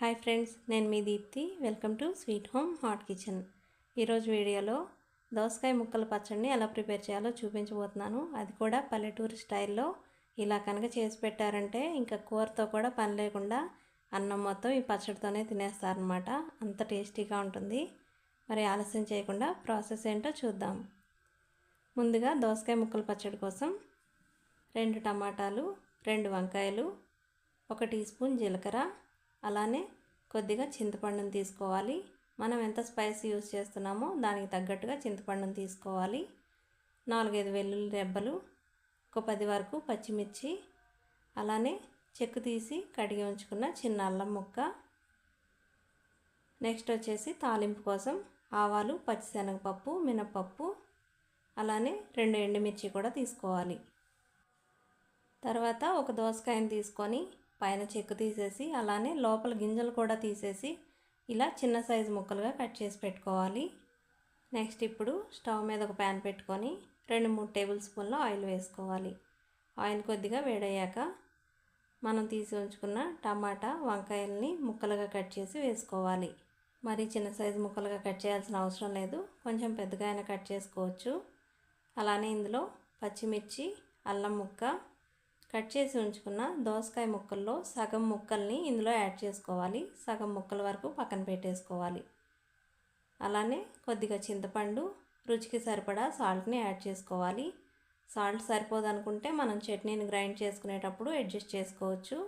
Hi friends, నేను మీ Deepthi. Welcome to sweet home hot kitchen. ఈరోజు వీడియోలో దోసకాయ ముక్కల పచ్చడిని ఎలా ప్రిపేర్ చేయాలో చూపించబోతున్నాను. అది కూడా పల్లెటూరు స్టైల్లో. ఇలా కనుక చేసి పెట్టారంటే ఇంకా కూరతో కూడా పని లేకుండా అన్నం మొత్తం ఈ పచ్చడితోనే తినేస్తారనమాట. అంత టేస్టీగా ఉంటుంది. మరి ఆలస్యం చేయకుండా ప్రాసెస్ ఏంటో చూద్దాం. ముందుగా దోసకాయ ముక్కల పచ్చడి కోసం 2 టమాటాలు, 2 వంకాయలు, 1 టీ స్పూన్ జీలకర్ర, అలానే కొద్దిగా చింతపండుని తీసుకోవాలి. మనం ఎంత స్పైస్ యూస్ చేస్తున్నామో దానికి తగ్గట్టుగా చింతపండుని తీసుకోవాలి. 4-5 వెల్లుల్లి రెబ్బలు, ఒక 10 వరకు పచ్చిమిర్చి, అలానే చెక్కు తీసి కడిగి ఉంచుకున్న చిన్న అల్లం ముక్క. నెక్స్ట్ వచ్చేసి తాలింపు కోసం ఆవాలు, పచ్చిశనగపప్పు, మినపప్పు, అలానే 2 ఎండుమిర్చి కూడా తీసుకోవాలి. తర్వాత ఒక దోసకాయని తీసుకొని పైన చెక్కు తీసేసి అలానే లోపల గింజలు కూడా తీసేసి ఇలా చిన్న సైజు ముక్కలుగా కట్ చేసి పెట్టుకోవాలి. నెక్స్ట్ ఇప్పుడు స్టవ్ మీద ఒక ప్యాన్ పెట్టుకొని 2-3 టేబుల్ స్పూన్ల ఆయిల్ వేసుకోవాలి. ఆయిల్ కొద్దిగా వేడయ్యాక మనం తీసి ఉంచుకున్న టమాటా, వంకాయల్ని ముక్కలుగా కట్ చేసి వేసుకోవాలి. మరి చిన్న సైజు ముక్కలుగా కట్ చేయాల్సిన అవసరం లేదు, కొంచెం పెద్దగా అయినా కట్ చేసుకోవచ్చు. అలానే ఇందులో పచ్చిమిర్చి, అల్లం ముక్క, కట్ చేసి ఉంచుకున్న దోసకాయ ముక్కల్లో సగం ముక్కల్ని ఇందులో యాడ్ చేసుకోవాలి. సగం ముక్కల వరకు పక్కన పెట్టేసుకోవాలి. అలానే కొద్దిగా చింతపండు, రుచికి సరిపడా సాల్ట్ని యాడ్ చేసుకోవాలి. సాల్ట్ సరిపోదనుకుంటే మనం చట్నీని గ్రైండ్ చేసుకునేటప్పుడు అడ్జస్ట్ చేసుకోవచ్చు.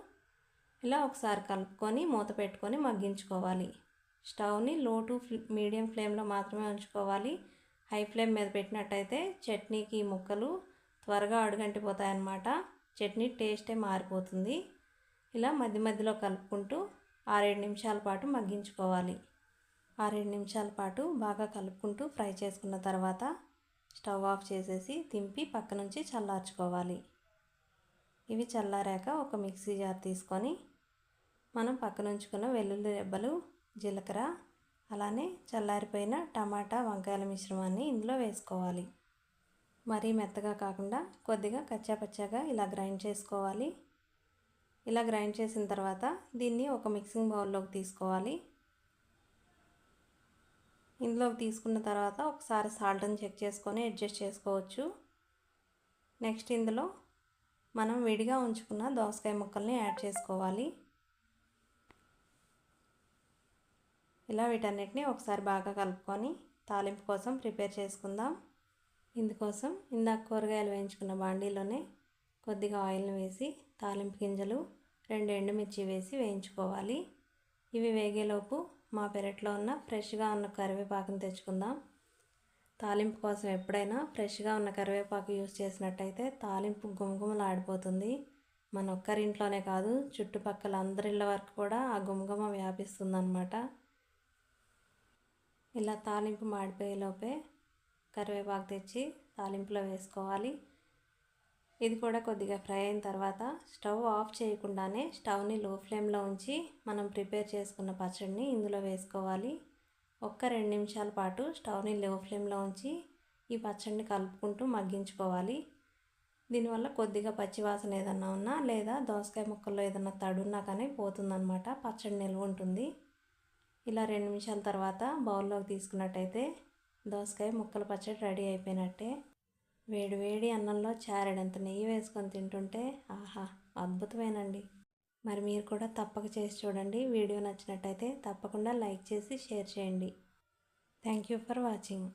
ఇలా ఒకసారి కలుపుకొని మూత పెట్టుకొని మగ్గించుకోవాలి. స్టవ్ని లో టు మీడియం ఫ్లేమ్లో మాత్రమే ఉంచుకోవాలి. హై ఫ్లేమ్ మీద పెట్టినట్టయితే చట్నీకి ముక్కలు త్వరగా అడుగంటిపోతాయన్నమాట. చట్నీ టేస్టే మారిపోతుంది. ఇలా మధ్య మధ్యలో కలుపుకుంటూ 6-7 నిమిషాల పాటు మగ్గించుకోవాలి. 6-7 నిమిషాల పాటు బాగా కలుపుకుంటూ ఫ్రై చేసుకున్న తర్వాత స్టవ్ ఆఫ్ చేసేసి దింపి పక్క నుంచి చల్లార్చుకోవాలి. ఇవి చల్లారాక ఒక మిక్సీ జార్ తీసుకొని మనం పక్కన ఉంచుకున్న వెల్లుల్లి రెబ్బలు, జీలకర్ర, అలానే చల్లారిపోయిన టమాటా, వంకాయల మిశ్రమాన్ని ఇందులో వేసుకోవాలి. మరీ మెత్తగా కాకుండా కొద్దిగా కచ్చాపచ్చాగా ఇలా గ్రైండ్ చేసుకోవాలి. ఇలా గ్రైండ్ చేసిన తర్వాత దీన్ని ఒక మిక్సింగ్ బౌల్లోకి తీసుకోవాలి. ఇందులోకి తీసుకున్న తర్వాత ఒకసారి సాల్ట్ని చెక్ చేసుకొని అడ్జస్ట్ చేసుకోవచ్చు. నెక్స్ట్ ఇందులో మనం విడిగా ఉంచుకున్న దోసకాయ ముక్కల్ని యాడ్ చేసుకోవాలి. ఇలా వీటన్నిటిని ఒకసారి బాగా కలుపుకొని తాలింపు కోసం ప్రిపేర్ చేసుకుందాం. ఇందుకోసం ఇందాక కూరగాయలు వేయించుకున్న బాండీలోనే కొద్దిగా ఆయిల్ని వేసి తాలింపు గింజలు, 2 ఎండుమిర్చి వేసి వేయించుకోవాలి. ఇవి వేగేలోపు మా పెరట్లో ఉన్న ఫ్రెష్గా ఉన్న కరివేపాకుని తెచ్చుకుందాం. తాలింపు కోసం ఎప్పుడైనా ఫ్రెష్గా ఉన్న కరివేపాకు యూస్ చేసినట్టయితే తాలింపు గుమగుమలాడిపోతుంది. మన ఒక్కరింట్లోనే కాదు, చుట్టుపక్కల అందరిళ్ళ వరకు కూడా ఆ గుమగుమ వ్యాపిస్తుందన్నమాట. ఇలా తాలింపు మాడిపోయేలోపే కరివేపాకు తెచ్చి తాలింపులో వేసుకోవాలి. ఇది కూడా కొద్దిగా ఫ్రై అయిన తర్వాత స్టవ్ ఆఫ్ చేయకుండానే స్టవ్ని లో ఫ్లేమ్లో ఉంచి మనం ప్రిపేర్ చేసుకున్న పచ్చడిని ఇందులో వేసుకోవాలి. 1-2 నిమిషాల పాటు స్టవ్ని లో ఫ్లేమ్లో ఉంచి ఈ పచ్చడిని కలుపుకుంటూ మగ్గించుకోవాలి. దీనివల్ల కొద్దిగా పచ్చివాసన ఏదన్నా ఉన్నా లేదా దోసకాయ ముక్కల్లో ఏదన్నా తడున్నా కానీ పోతుందన్నమాట. పచ్చడి నిల్వ ఉంటుంది. ఇలా 2 నిమిషాల తర్వాత బౌల్లోకి తీసుకున్నట్టయితే దోసకాయ ముక్కల పచ్చడి రెడీ అయిపోయినట్టే. వేడి వేడి అన్నంలో చారెడంత నెయ్యి వేసుకొని తింటుంటే ఆహా, అద్భుతమేనండి. మరి మీరు కూడా తప్పక చేసి చూడండి. వీడియో నచ్చినట్టయితే తప్పకుండా లైక్ చేసి షేర్ చేయండి. Thank you for watching.